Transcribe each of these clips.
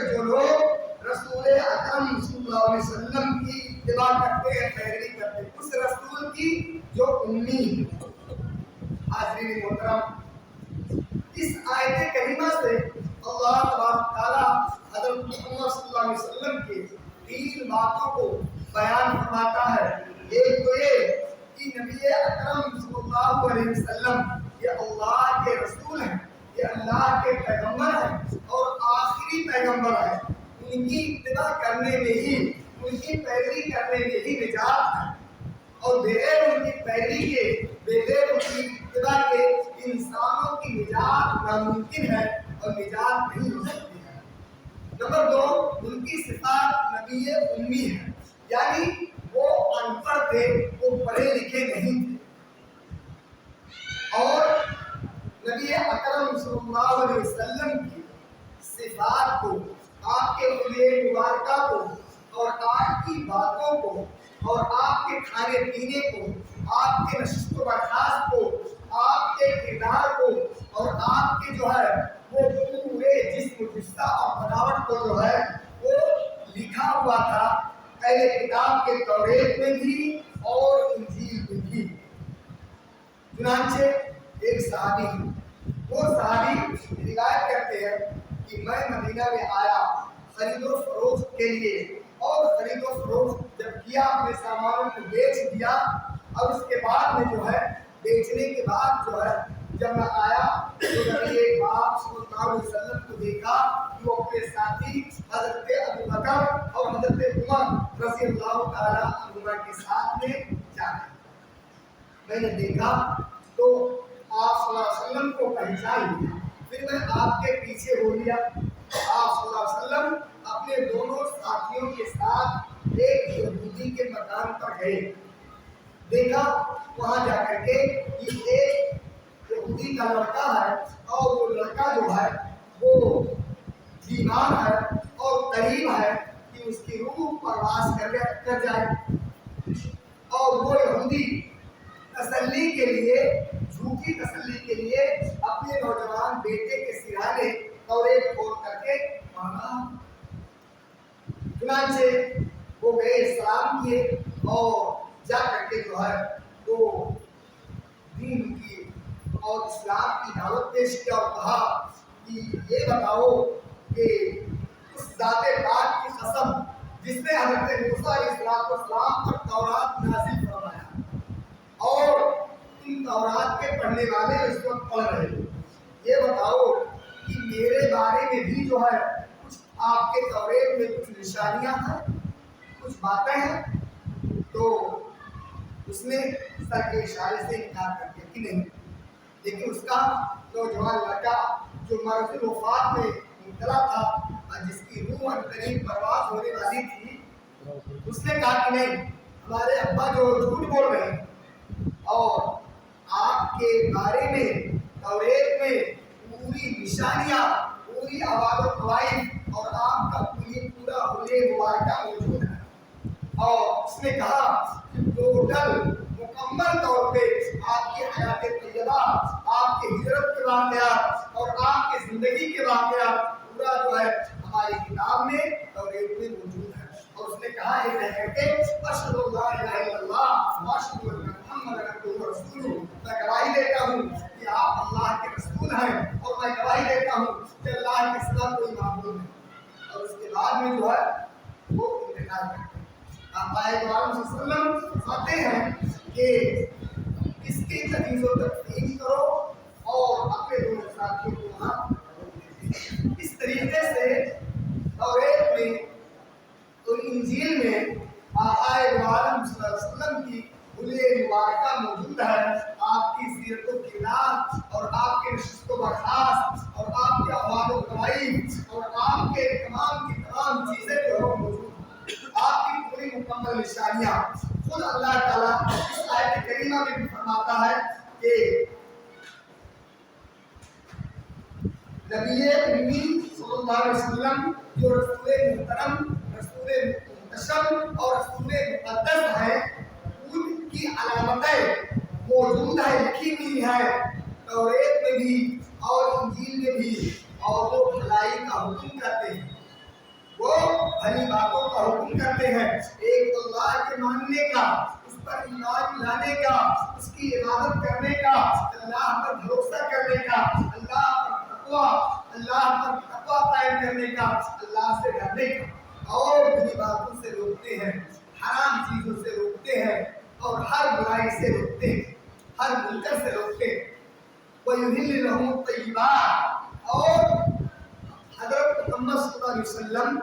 جو لوگ رسول اکرم صلی اللہ علیہ وسلم کی اتباع کرتے ہیں، پیروی کرتے ہیں، اس رسول کی جو امی ہے۔ حاضرین محترم، اس آیت کریمہ سے اللہ تبارک تعالیٰ حضرت محمد صلی اللہ علیہ وسلم کے 3 باتوں کو بیان فرماتا ہے۔ ایک تو یہ کہ نبی اکرم صلی اللہ علیہ وسلم یہ اللہ کے رسول ہیں، یہ اللہ کے پیغمبر ہیں اور آخری پیغمبر ہیں۔ ان کی اتباع کرنے میں ہی، ان کی پیروی کرنے میں ہی نجات ہے، اور بغیر ان کی پیروی کے، بغیر ان کی اتباع کے انسانوں کی نجات ناممکن ہے اور نجات نہیں ہو سکتی ہے۔ نمبر 2، ان کی صفات نبی امی ہے، یعنی وہ ان پڑھ تھے، وہ پڑھے لکھے نہیں تھے، اور نبی اکرم صلی اللہ علیہ وسلم کی صفات کو، آپ کے خلیے مبارکہ کو، اور آپ کی باتوں کو، اور آپ کے کھانے پینے کو، آپ کے نشست و برخاست کو، آپ کے کردار کو، اور آپ کے جو ہے وہ پورے جسم و جثہ اور بناوٹ کو جو ہے وہ لکھا ہوا تھا پہلے کتاب کے توریت میں بھی اور انجیل میں بھی۔ چنانچہ ایک صحابی ہیں، وہ صحابی روایت کرتے ہیں کہ میں مدینہ میں آیا خرید و فروخت کے لیے، اور خرید و فروخت جب کیا، اپنے سامانوں کو بیچ دیا، اور اس کے بعد میں جو ہے بیچنے کے بعد جو ہے جب میں آیا تو نبی پاک صلی اللہ علیہ وسلم کو دیکھا کہ وہ اپنے ساتھی حضرت ابوبکر اور حضرت عمر رضی اللہ تعالیٰ عنہما کے ساتھ میں جا رہے ہیں۔ میں نے دیکھا تو آپ صلی اللہ علیہ وسلم کو پہچان لیا، پھر میں آپ کے پیچھے ہو لیا۔ آپ صلی اللہ علیہ وسلم اپنے دونوں ساتھیوں کے ساتھ ایک یہودی کے مکان پر گئے۔ دیکھا وہاں جا کر کے یہ ایک یہودی کا لڑکا ہے، اور وہ لڑکا جو ہے وہ بیمار ہے اور قریب ہے کہ اس کی روح پرواز کر جائے، اور وہ یہودی تسلی کے لیے، جھوٹی تسلی کے لیے اپنے نوجوان بیٹے کے سرانے توریت کھول کر کے مانگا۔ چنانچہ وہ گئے، سلام کیے، اور جا کر کے جو ہے وہ دین کی اور اسلام کی دعوت پیش کیا، اور کہا کہ یہ بتاؤ کہ اس ذات پاک کی قسم جس نے حضرت موسیٰ علیہ السلام پر تورات نازل فرمایا، اور ان تورات کے پڑھنے والے اس وقت پڑھ رہے ہیں، یہ بتاؤ کہ میرے بارے میں بھی جو ہے کچھ آپ کے توریت میں کچھ نشانیاں ہیں، کچھ باتیں ہیں؟ تو اس نے سر کے اشارے سے انکار کر دیا کہ نہیں، لیکن اس کا نوجوان لڑکا جو مرض وفات میں مبتلا تھا اور جس کی روح قریب پرواز ہونے والی تھی، اس نے کہا کہ نہیں، ہمارے ابا جو جھوٹ بول رہے ہیں، اور آپ کے بارے میں توریت میں پوری نشانیاں، پوری آواز و قواعد اور آپ کا پورا حلیہ مبارکہ موجود ہے۔ اور اس نے کہا کہ ٹوٹل مکمل طور پہ آپ کی حیات طیبہ، آپ کے ہجرت کے واقعات اور آپ کے زندگی کے واقعات پورا جو ہے ہماری کتاب میں توریت میں موجود ہے۔ اور اس نے کہا یہ کہہ کر کے اشہد ان لا الہ الا اللہ واشہد ان محمد عبدہ ورسولہ، میں گواہی دیتا ہوں کہ آپ اللہ کے رسول ہیں، اور میں گواہی دیتا ہوں کہ اللہ کے سوا کوئی معبود نہیں۔ اور اس کے بعد میں جو ہے وہ انتقال کرتے ہیں۔ آپ صلی اللہ علیہ وسلم فرماتے ہیں کہ اس کی تجویز و تفہیم کرو اور اپنے دونوں ساتھیوں کو وہاں۔ اس طریقے سے توریت میں اور انجیل میں آقا عالم صلی اللہ علیہ وسلم کی حلیہ مبارکہ موجود ہے، آپ کی سیرت و کردار اور آپ کے نشست و برخاست اور آپ کے احوال و قواعد اور آپ کے تمام کی تمام چیزیں جو ہے موجود ہیں، آپ کی پوری مکمل نشانیاں۔ خود اللہ تعالیٰ اس آیت کریمہ میں بھی فرماتا ہے کہ نبی امی صلی اللہ علیہ وسلم جو رسول محترم، رسول محتشم اور رسول مقدس ہے، ان کی علامتیں موجود ہے، لکھی ہوئی ہے توریت میں بھی اور انجیل میں بھی، اور وہ بھلائی کا حکم کرتے ہیں، بھلی باتوں کا حکم کرتے ہیں، ایک اللہ کے ماننے کا، اس پر ایمان لانے کا، اس کی عبادت کرنے کا، اللہ پر بھروسہ کرنے کا، اللہ پر تقویٰ قائم کرنے کا، اللہ سے ڈرنے کا، اور بری باتوں سے روکتے ہیں، حرام چیزوں سے روکتے ہیں، اور ہر برائی سے روکتے ہیں، ہر منکر سے روکتے ہیں۔ وَيُحِلُّ لَهُمُ الطَّيِّبَاتِ، اور حضرت محمد صلی اللہ علیہ وسلم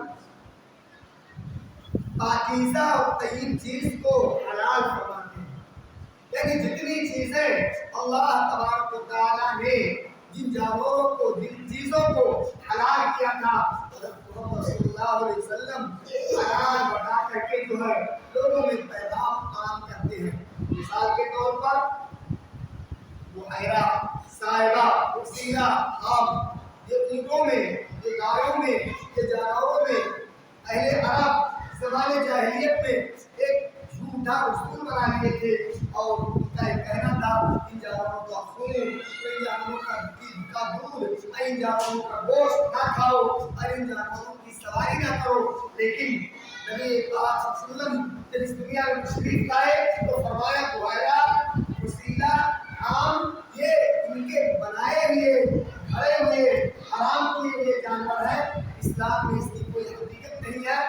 پاکیزہ اور طیب چیز کو حلال فرماتے ہیں، یعنی جتنی چیزیں اللہ تبارک و تعالیٰ نے جن جانوروں کو، جن چیزوں کو حلال کیا تھا، حضرت محمد صلی اللہ علیہ وسلم حلال بتا کر کے جو ہے لوگوں میں پیغام عام کرتے ہیں۔ مثال کے طور پر بحیرہ، صائبہ، وسیلہ، عام، یہ اونٹوں میں، یہ گایوں میں، یہ جانوروں میں اہل عرب زمانے جاہلیت میں ایک جھوٹا اصول بنا لیے تھے، اور ان کا ایک کہنا تھا ان جانوروں کا خون، ان جانوروں کا دودھ، ان جانوروں کا گوشت نہ کھاؤ، اور ان جانوروں کی سواری نہ کرو۔ لیکن نبی پاک صلی اللہ علیہ وسلم جب اس دنیا میں تشریف لائے تو فرمایا بحیرہ، وسیلہ، عام، یہ ان کے بنائے ہوئے، کھڑے ہوئے، حرام کیے ہوئے جانور ہیں، اسلام میں اس کی کوئی حقیقت نہیں ہے۔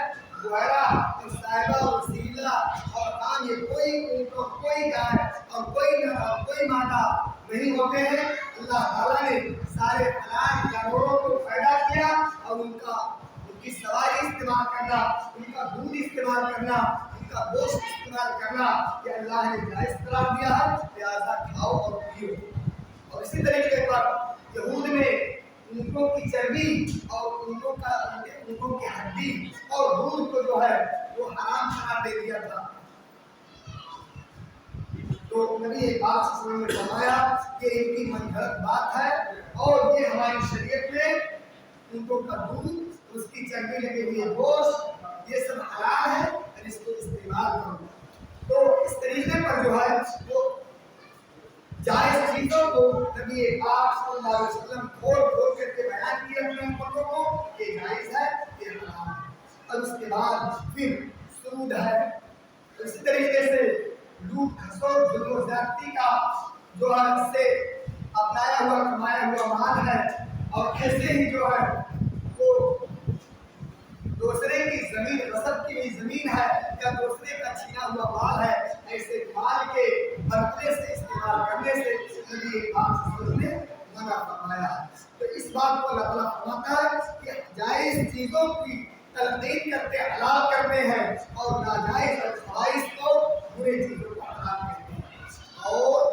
بحیرہ اور صائبہ اور وسیلہ اور عام، یہ کوئی اونٹ اور کوئی گائے اور کوئی نر اور کوئی مادہ نہیں ہوتے ہیں۔ اللہ تعالیٰ نے سارے حلال جانوروں کو پیدا کیا، اور ان کی سواری استعمال کرنا، ان کا دودھ استعمال کرنا، ان کا گوشت استعمال کرنا، یہ اللہ نے جائز قرار دیا ہے، لہٰذا کھاؤ اور پیو۔ اور اسی طریقے پر یہود میں اونٹوں کی چربی اور اونٹوں کی ہڈی اور دودھ کو جو ہے وہ حرام قرار دے دیا تھا۔ تو نبی پاک صلی اللہ علیہ وسلم نے فرمایا کہ ان کی من گھڑت بات ہے، اور یہ ہماری شریعت میں اونٹوں کا دودھ، اس کی چربی لگے ہوئے گوشت، یہ سب حلال ہے، اور اس کو استعمال کرو۔ تو اس طریقے پر جو ہے وہ جائز چیزوں کو نبی پاک صلی اللہ علیہ وسلم کھول کھول کر کے بیان کیا اپنے امتوں کو، یہ جائز ہے، یہ حرام ہے۔ اور اس کے بعد پھر سود ہے، اسی طریقے سے لوٹ کھسوٹ، ظلم و زیادتی کا جو ہے اس سے اپنایا ہوا کمایا ہوا مال ہے، اور ایسے ہی جو ہے وہ دوسرے کی زمین، غصب کی بھی زمین ہے یا دوسرے کا چھینا ہوا مال ہے، ایسے مال کے بدلے سے استعمال کرنے سے نبی پاک صلی اللہ علیہ وسلم نے منع فرمایا ہے۔ تو اس بات کو اللہ تعالیٰ فرماتا ہے کہ جائز چیزوں کی تلقین کرتے حلال کرتے ہیں، اور ناجائز اور خواہش کو برے چیزوں کو حرام کرتے ہیں، اور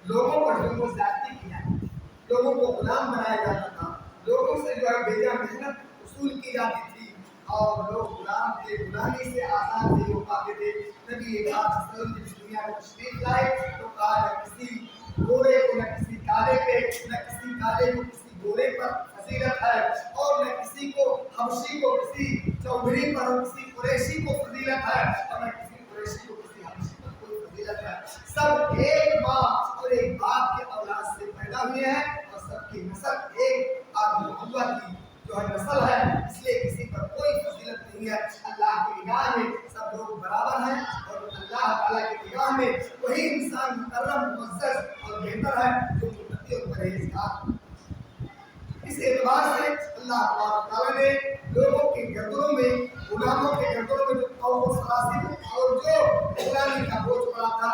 لوگوں پر ظلم و زیادتی کی جاتی تھی، لوگوں کو غلام بنایا جاتا تھا، لوگوں سے جو ہے بے جا محنت وصول کی جاتی تھی، اور لوگ غلام تھے، غلامی سے آزاد نہیں ہو پاتے تھے۔ نبی پاک صلی اللہ علیہ وسلم جب دنیا میں تشریف لائے تو کہا نہ کسی گورے کو، نہ کسی کالے پہ، نہ کسی کالے کو کسی گورے پر فضیلت ہے، اور نہ کسی کو حبشی کو کسی چودھری پر، اور کسی قریشی کو فضیلت ہے، اور نہ کسی قریشی کو کسی حبشی پر کوئی فضیلت ہے۔ سب ایک ماں اور ایک باپ کے اولاد سے پیدا ہوئے ہیں، اور سب کی نسل ایک آدم حوا کی جو ہے نسل ہے، اس لیے کسی پر کوئی فضیلت نہیں ہے۔ اللہ کی نگاہ میں سب لوگ برابر ہیں، اور اللہ تعالیٰ کی نگاہ میں وہی انسان مکرم، معزز اور بہتر ہے جو متقی اور پرہیزگار۔ اس اعتبار سے اللہ تعالیٰ نے لوگوں کے گردنوں میں، غلاموں کے گردنوں میں جو قوم و سلاسل اور جو غلامی کا بوجھ پڑا تھا،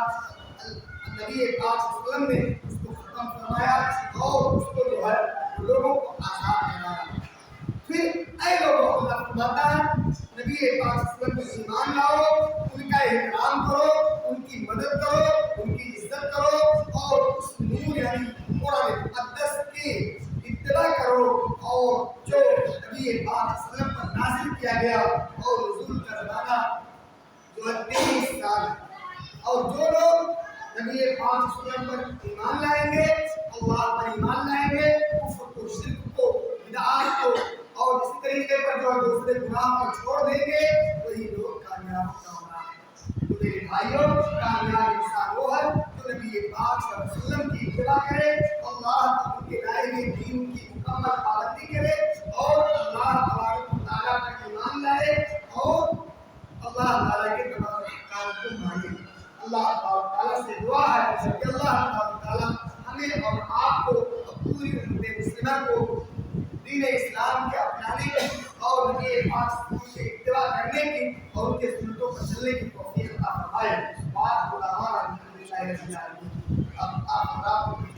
نبی پاک صلی اللہ علیہ وسلم نے اس کو ختم فرمایا، اور اس کو جو ہے لوگوں کو آزاد بنایا۔ پھر اے لوگوں، اللہ فرماتا ہے نبی پاک صلی اللہ علیہ وسلم کو ایمان لاؤ، ان کا احترام کرو، ان کی مدد کرو، ان کی عزت کرو، اور اس نور یعنی قرآن مقدس کی اتباع کرو، اور جو نبی پاک صلی اللہ علیہ وسلم پر نازل کیا گیا، اور نزول کا زمانہ جو ہے 23 سال ہے، اور جو لوگ نبی پاک صلی اللہ علیہ وسلم پر ایمان لائیں گے، اللہ پر ایمان لائیں گے، کفر کو، شرک کو، بدعات کو، اور اسی طریقے پر جو دوسرے گناہ کو چھوڑ دیں گے، وہی لوگ کامیاب ہونا۔ تو میرے بھائیوں، کامیاب انسان وہ ہے جو نبی پاک صلی اللہ علیہ وسلم کی اتباع کرے، اللہ کے لائے ہوئے دین کی مکمل پابندی کرے، اور اللہ تبارک و تعالیٰ پر ایمان لائے، اللہ تعالیٰ سے دعا ہے کہ اللہ تعالیٰ ہمیں اور آپ کو پوری امت مسلمہ کو دین اسلام کے اپنانے کی اور ان کے پاس کی اتباع کرنے کی اور ان کے سنتوں پر چلنے کی توفیق عطا فرمائے۔ بات علماء الحمدللہ رب العالمین۔ اب آپ